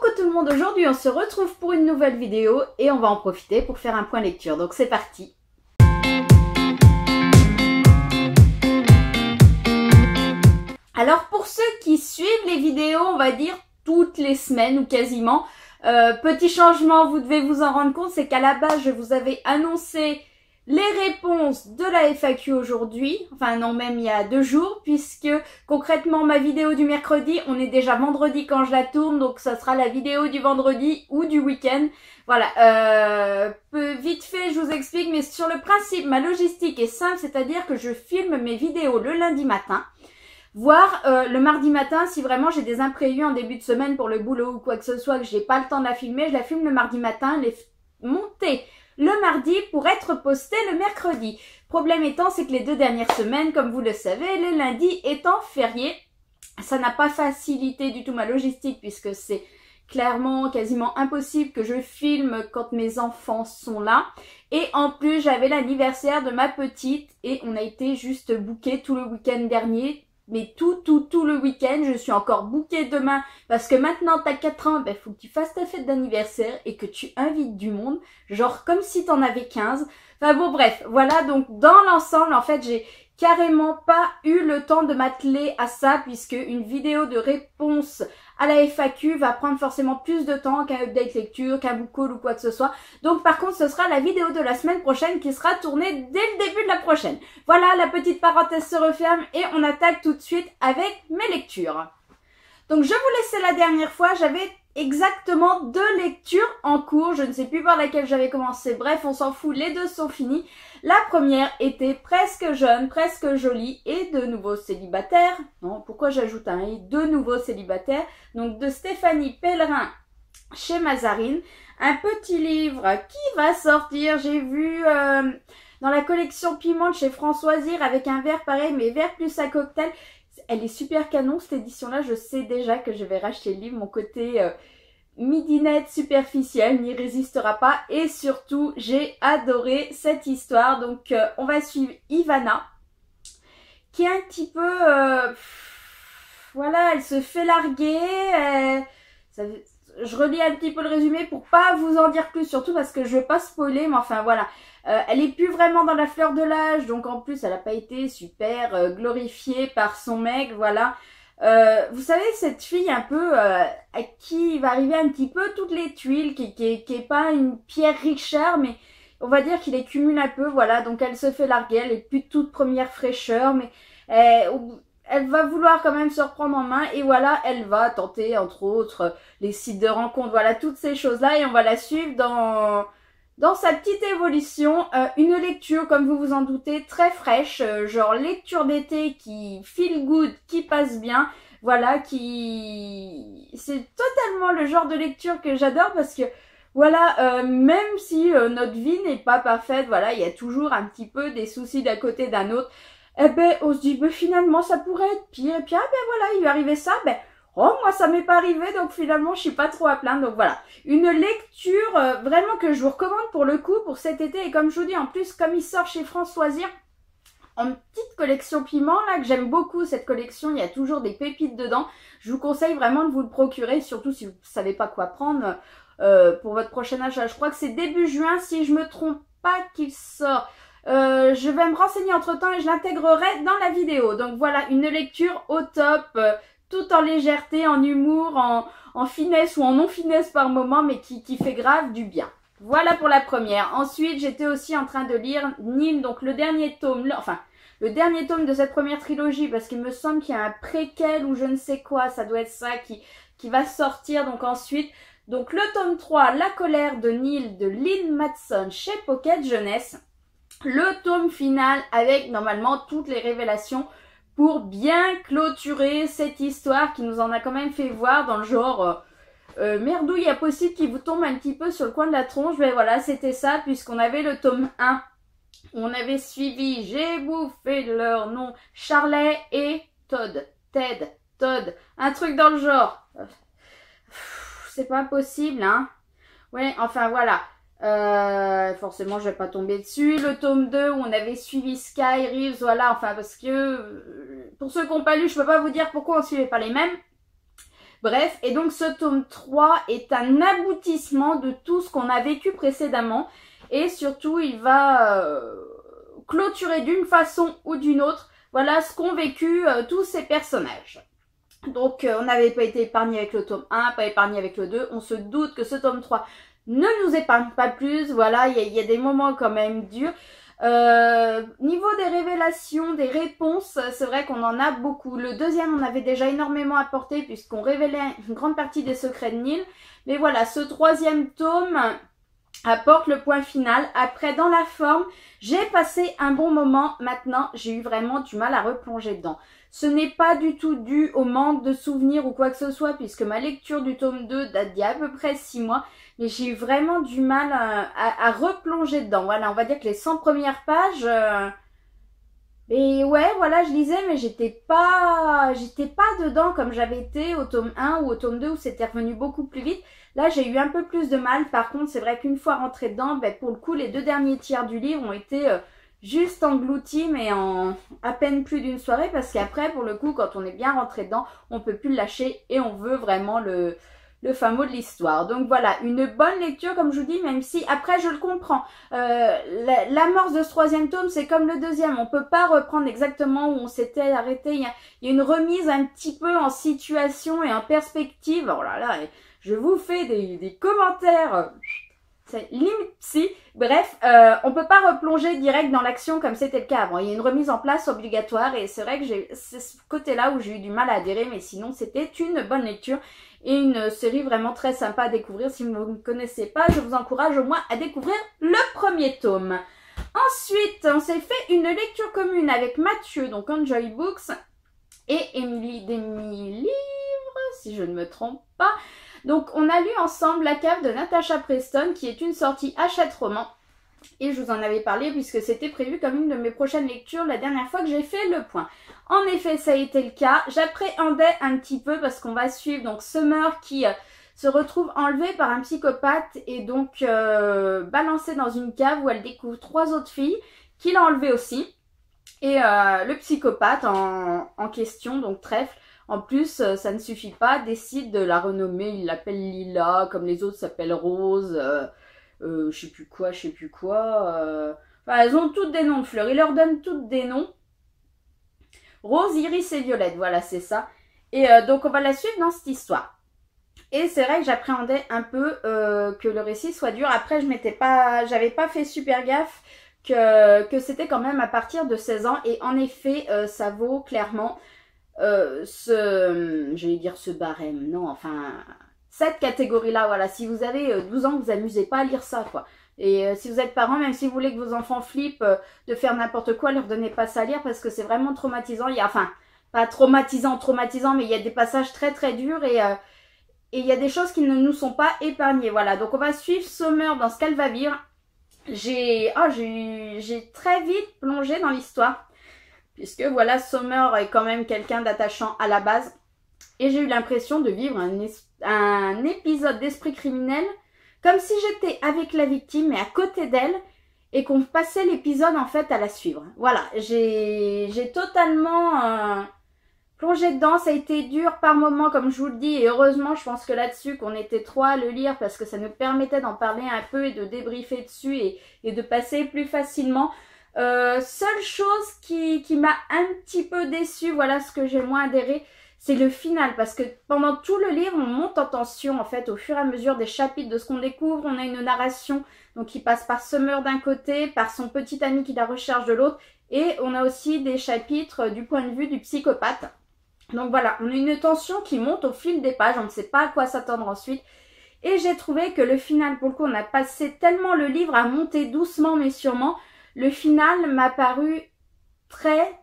Coucou tout le monde, aujourd'hui on se retrouve pour une nouvelle vidéo et on va en profiter pour faire un point lecture, donc c'est parti. Alors pour ceux qui suivent les vidéos, on va dire toutes les semaines ou quasiment, petit changement, vous devez vous en rendre compte, c'est qu'à la base je vous avais annoncé les réponses de la FAQ aujourd'hui, enfin non même il y a 2 jours, puisque concrètement ma vidéo du mercredi, on est déjà vendredi quand je la tourne, donc ça sera la vidéo du vendredi ou du week-end. Voilà, vite fait je vous explique, mais sur le principe, ma logistique est simple, c'est-à-dire que je filme mes vidéos le lundi matin, voire le mardi matin si vraiment j'ai des imprévus en début de semaine pour le boulot ou quoi que ce soit, que j'ai pas le temps de la filmer, je la filme le mardi matin, les monter le mardi pour être posté le mercredi. Problème étant, c'est que les 2 dernières semaines, comme vous le savez, les lundis étant fériés, ça n'a pas facilité du tout ma logistique puisque c'est clairement quasiment impossible que je filme quand mes enfants sont là. Et en plus, j'avais l'anniversaire de ma petite et on a été juste booké tout le week-end dernier. Mais tout le week-end, je suis encore bookée demain parce que maintenant t'as 4 ans, ben faut que tu fasses ta fête d'anniversaire et que tu invites du monde, genre comme si t'en avais 15. Enfin bon bref, voilà, donc dans l'ensemble en fait j'ai carrément pas eu le temps de m'atteler à ça puisque une vidéo de réponse à la FAQ va prendre forcément plus de temps qu'un update lecture, qu'un book haul ou quoi que ce soit. Donc par contre ce sera la vidéo de la semaine prochaine qui sera tournée dès le début de la prochaine. Voilà, la petite parenthèse se referme et on attaque tout de suite avec mes lectures. Donc je vous laissais la dernière fois, j'avais exactement 2 lectures en cours, je ne sais plus par laquelle j'avais commencé, bref on s'en fout, les 2 sont finis. La première était Presque jeune, presque jolie et de nouveau célibataire. Non, pourquoi j'ajoute un i? De nouveau célibataire. Donc de Stéphanie Pellerin chez Mazarine. Un petit livre qui va sortir, j'ai vu dans la collection Piment chez Françoisir avec un verre pareil, mais verre plus à cocktail. Elle est super canon cette édition-là, je sais déjà que je vais racheter le livre, mon côté midinette superficielle n'y résistera pas et surtout j'ai adoré cette histoire. Donc on va suivre Ivana qui est un petit peu voilà, elle se fait larguer, je relis un petit peu le résumé pour pas vous en dire plus, surtout parce que je veux pas spoiler, mais enfin voilà, elle est plus vraiment dans la fleur de l'âge, donc en plus elle a pas été super glorifiée par son mec, voilà. Vous savez, cette fille un peu à qui va arriver un petit peu toutes les tuiles, qui est pas une Pierre Richard, mais on va dire qu'il les cumule un peu, voilà. Donc elle se fait larguer, elle est plus de toute première fraîcheur, mais elle va vouloir quand même se reprendre en main et voilà, elle va tenter entre autres les sites de rencontres, voilà, toutes ces choses-là et on va la suivre dans sa petite évolution, une lecture, comme vous vous en doutez, très fraîche, genre lecture d'été qui feel good, qui passe bien, voilà, qui... C'est totalement le genre de lecture que j'adore parce que, voilà, même si notre vie n'est pas parfaite, voilà, il y a toujours un petit peu des soucis d'un côté d'un autre, eh ben, on se dit, ben, finalement, ça pourrait être pire, et puis, ah ben voilà, il lui arrivait ça, ben... Oh, moi, ça m'est pas arrivé, donc finalement, je suis pas trop à plaindre. Donc voilà, une lecture vraiment que je vous recommande pour le coup, pour cet été. Et comme je vous dis, en plus, comme il sort chez Françoisir, en petite collection piment, là, que j'aime beaucoup cette collection, il y a toujours des pépites dedans. Je vous conseille vraiment de vous le procurer, surtout si vous savez pas quoi prendre pour votre prochain achat. Je crois que c'est début juin, si je me trompe pas, qu'il sort. Je vais me renseigner entre temps et je l'intégrerai dans la vidéo. Donc voilà, une lecture au top, tout en légèreté, en humour, en finesse ou en non-finesse par moment, mais qui fait grave du bien. Voilà pour la première. Ensuite, j'étais aussi en train de lire Nil, donc le dernier tome, le dernier tome de cette première trilogie, parce qu'il me semble qu'il y a un préquel ou je ne sais quoi, ça doit être ça qui va sortir donc ensuite. Donc le tome 3, La colère de Nil de Lynn Matson chez Pocket Jeunesse. Le tome final avec normalement toutes les révélations pour bien clôturer cette histoire qui nous en a quand même fait voir dans le genre merdouille à possible qui vous tombe un petit peu sur le coin de la tronche. Mais voilà, c'était ça puisqu'on avait le tome 1 où on avait suivi J'ai bouffé leur nom, Charlet et Todd. Todd, un truc dans le genre. C'est pas possible, hein. Ouais, enfin voilà. Forcément je vais pas tomber dessus. Le tome 2 où on avait suivi Sky Reeves, voilà, enfin parce que pour ceux qui n'ont pas lu, je peux pas vous dire pourquoi on suivait pas les mêmes. Bref, et donc ce tome 3 est un aboutissement de tout ce qu'on a vécu précédemment. Et surtout, il va clôturer d'une façon ou d'une autre, voilà ce qu'ont vécu tous ces personnages. Donc, on n'avait pas été épargné avec le tome 1, pas épargné avec le 2. On se doute que ce tome 3 ne nous épargne pas plus. Voilà, il y a des moments quand même durs. Niveau des révélations, des réponses, c'est vrai qu'on en a beaucoup. Le deuxième, on avait déjà énormément apporté puisqu'on révélait une grande partie des secrets de Neil. Mais voilà, ce troisième tome apporte le point final. Après, dans la forme, j'ai passé un bon moment. Maintenant, j'ai eu vraiment du mal à replonger dedans. Ce n'est pas du tout dû au manque de souvenirs ou quoi que ce soit, puisque ma lecture du tome 2 date d'il y a à peu près 6 mois. Mais j'ai eu vraiment du mal à replonger dedans. Voilà, on va dire que les 100 premières pages... Et ouais, voilà, je lisais, mais j'étais pas dedans comme j'avais été au tome 1 ou au tome 2 où c'était revenu beaucoup plus vite. Là, j'ai eu un peu plus de mal. Par contre, c'est vrai qu'une fois rentrée dedans, ben, pour le coup, les 2 derniers tiers du livre ont été juste engloutis, mais en à peine plus d'une soirée. Parce qu'après, pour le coup, quand on est bien rentré dedans, on peut plus le lâcher et on veut vraiment le fin mot de l'histoire. Donc voilà, une bonne lecture comme je vous dis, même si après je le comprends. L'amorce de ce troisième tome, c'est comme le deuxième. On peut pas reprendre exactement où on s'était arrêté. Il y a une remise un petit peu en situation et en perspective. Oh là là, je vous fais des commentaires. C'est limite psy. Bref, on peut pas replonger direct dans l'action comme c'était le cas avant. Il y a une remise en place obligatoire et c'est vrai que c'est ce côté-là où j'ai eu du mal à adhérer, mais sinon c'était une bonne lecture et une série vraiment très sympa à découvrir. Si vous ne connaissez pas, je vous encourage au moins à découvrir le premier tome. Ensuite, on s'est fait une lecture commune avec Mathieu, donc Enjoy Books, et Émilie d'Emily Livre, si je ne me trompe pas. Donc, on a lu ensemble La cave de Natasha Preston, qui est une sortie Hachette Roman. Et je vous en avais parlé puisque c'était prévu comme une de mes prochaines lectures la dernière fois que j'ai fait le point. En effet, ça a été le cas. J'appréhendais un petit peu parce qu'on va suivre donc Summer qui se retrouve enlevée par un psychopathe et donc balancée dans une cave où elle découvre 3 autres filles qui l'ont enlevée aussi. Et le psychopathe en question, donc Trèfle, en plus, ça ne suffit pas, décide de la renommer, il l'appelle Lila, comme les autres s'appellent Rose, je sais plus quoi. Enfin, elles ont toutes des noms de fleurs, il leur donne toutes des noms. Rose, Iris et Violette, voilà, c'est ça. Et donc, on va la suivre dans cette histoire. Et c'est vrai que j'appréhendais un peu que le récit soit dur. Après, j'avais pas fait super gaffe que c'était quand même à partir de 16 ans. Et en effet, ça vaut clairement... j'allais dire ce barème, non, enfin, cette catégorie-là, voilà, si vous avez 12 ans, vous amusez pas à lire ça, quoi. Et si vous êtes parent, même si vous voulez que vos enfants flippent de faire n'importe quoi, leur donnez pas ça à lire parce que c'est vraiment traumatisant. Il y a, enfin, pas traumatisant, mais il y a des passages très très durs et il y a des choses qui ne nous sont pas épargnées, voilà. Donc on va suivre Summer dans ce qu'elle va vivre. J'ai très vite plongé dans l'histoire. Puisque voilà, Summer est quand même quelqu'un d'attachant à la base. Et j'ai eu l'impression de vivre un épisode d'Esprit criminel comme si j'étais avec la victime mais à côté d'elle et qu'on passait l'épisode en fait à la suivre. Voilà, j'ai totalement plongé dedans. Ça a été dur par moments comme je vous le dis et heureusement je pense que là-dessus qu'on était 3 à le lire parce que ça nous permettait d'en parler un peu et de débriefer dessus et de passer plus facilement. Seule chose qui m'a un petit peu déçue, voilà ce que j'ai moins adhéré, c'est le final. Parce que pendant tout le livre, on monte en tension en fait au fur et à mesure des chapitres de ce qu'on découvre. On a une narration donc qui passe par Summer d'un côté, par son petit ami qui la recherche de l'autre. Et on a aussi des chapitres du point de vue du psychopathe. Donc voilà, on a une tension qui monte au fil des pages. On ne sait pas à quoi s'attendre ensuite. Et j'ai trouvé que le final, pour le coup, on a passé tellement le livre à monter doucement mais sûrement. Le final m'a paru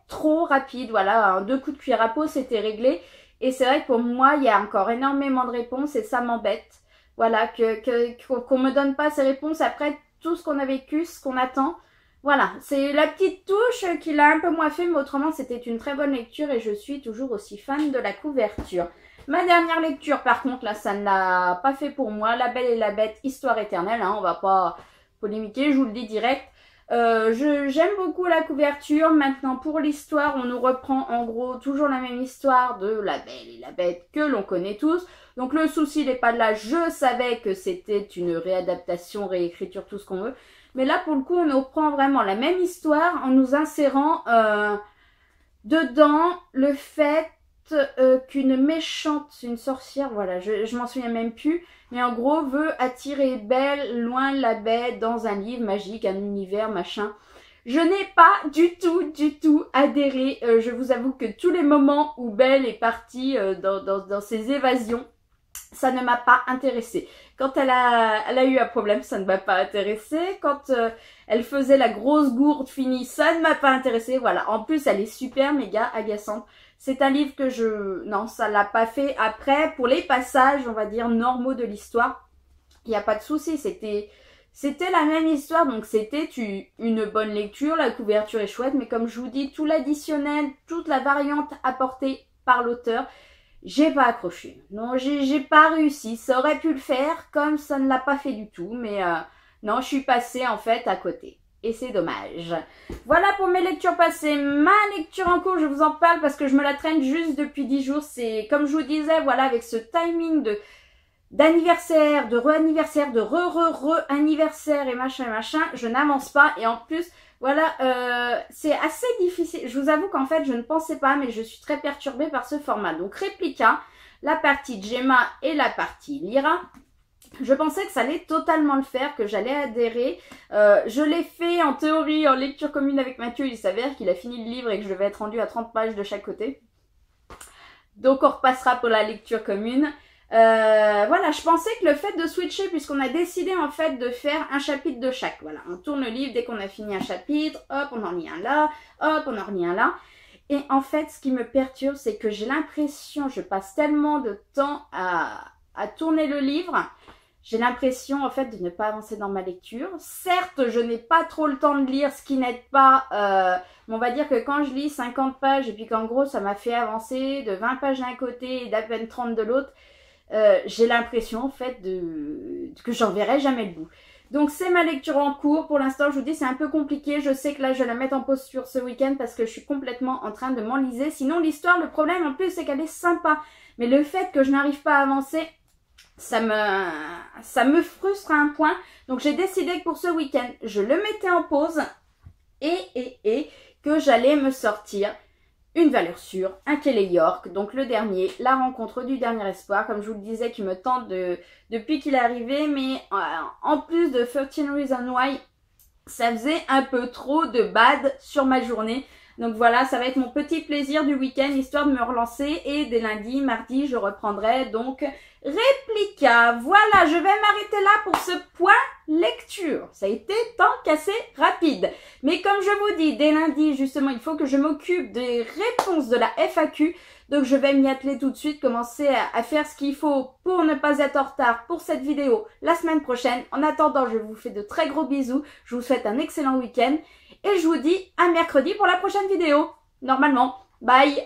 trop rapide, voilà, 2 coups de cuillère à peau, c'était réglé. Et c'est vrai que pour moi, il y a encore énormément de réponses et ça m'embête. Voilà, qu'on me donne pas ces réponses après tout ce qu'on a vécu, ce qu'on attend. Voilà, c'est la petite touche qui l'a un peu moins fait, mais autrement, c'était une très bonne lecture et je suis toujours aussi fan de la couverture. Ma dernière lecture, par contre, là, ça ne l'a pas fait pour moi. La Belle et la Bête, Histoire éternelle, hein, on va pas polémiquer, je vous le dis direct. J'aime beaucoup la couverture. Maintenant, pour l'histoire, on nous reprend en gros toujours la même histoire de La Belle et la Bête que l'on connaît tous. Donc le souci n'est pas de là. Je savais que c'était une réadaptation, réécriture, tout ce qu'on veut. Mais là, pour le coup, on nous reprend vraiment la même histoire en nous insérant dedans le fait qu'une méchante, une sorcière, voilà, je m'en souviens même plus, mais en gros veut attirer Belle loin de la Bête dans un livre magique, un univers, machin. Je n'ai pas du tout adhéré. Je vous avoue que tous les moments où Belle est partie dans ses évasions, ça ne m'a pas intéressée. Quand elle a eu un problème, ça ne m'a pas intéressée. Quand elle faisait la grosse gourde finie, ça ne m'a pas intéressée. Voilà. En plus, elle est super méga agaçante. C'est un livre que non, ça l'a pas fait. Après, pour les passages, on va dire, normaux de l'histoire, il n'y a pas de souci. C'était la même histoire, donc c'était une bonne lecture. La couverture est chouette, mais comme je vous dis, tout l'additionnel, toute la variante apportée par l'auteur, j'ai pas accroché. Non, j'ai pas réussi. Ça aurait pu le faire, comme ça ne l'a pas fait du tout. Mais non, je suis passée en fait à côté. Et c'est dommage. Voilà pour mes lectures passées. Ma lecture en cours, je vous en parle parce que je me la traîne juste depuis 10 jours. C'est comme je vous disais, voilà, avec ce timing d'anniversaire, de re-anniversaire, de re-anniversaire et machin, je n'avance pas. Et en plus, voilà, c'est assez difficile. Je vous avoue qu'en fait, je ne pensais pas, mais je suis très perturbée par ce format. Donc, Réplica, la partie Gemma et la partie Lyra. Je pensais que ça allait totalement le faire, que j'allais adhérer. Je l'ai fait en théorie, en lecture commune avec Mathieu. Il s'avère qu'il a fini le livre et que je devais être rendue à 30 pages de chaque côté. Donc, on repassera pour la lecture commune. Voilà, je pensais que le fait de switcher, puisqu'on a décidé en fait de faire un chapitre de chaque, voilà, on tourne le livre dès qu'on a fini un chapitre, hop, on en lit un là, hop, on en relit un là, et en fait, ce qui me perturbe, c'est que j'ai l'impression, je passe tellement de temps à tourner le livre, j'ai l'impression en fait de ne pas avancer dans ma lecture. Certes, je n'ai pas trop le temps de lire, ce qui n'aide pas, mais on va dire que quand je lis 50 pages, et puis qu'en gros, ça m'a fait avancer de 20 pages d'un côté et d'à peine 30 de l'autre, j'ai l'impression en fait que j'en verrai jamais le bout. Donc c'est ma lecture en cours. Pour l'instant, je vous dis, c'est un peu compliqué. Je sais que là, je vais la mettre en pause sur ce week-end parce que je suis complètement en train de m'enliser. Sinon, l'histoire, le problème en plus, c'est qu'elle est sympa. Mais le fait que je n'arrive pas à avancer, ça me frustre à un point. Donc j'ai décidé que pour ce week-end, je le mettais en pause et que j'allais me sortir une valeur sûre, un Kelly York, donc le dernier, la rencontre du dernier espoir, comme je vous le disais, qui me tente depuis qu'il est arrivé, mais en plus de 13 Reasons Why, ça faisait un peu trop de bad sur ma journée. Donc voilà, ça va être mon petit plaisir du week-end, histoire de me relancer, et dès lundi, mardi, je reprendrai donc Réplica. Voilà, je vais m'arrêter là pour ce point lecture. Ça a été tant qu'assez rapide. Mais comme je vous dis, dès lundi, justement, il faut que je m'occupe des réponses de la FAQ. Donc je vais m'y atteler tout de suite, commencer à faire ce qu'il faut pour ne pas être en retard pour cette vidéo la semaine prochaine. En attendant, je vous fais de très gros bisous. Je vous souhaite un excellent week-end. Et je vous dis à mercredi pour la prochaine vidéo. Normalement. Bye!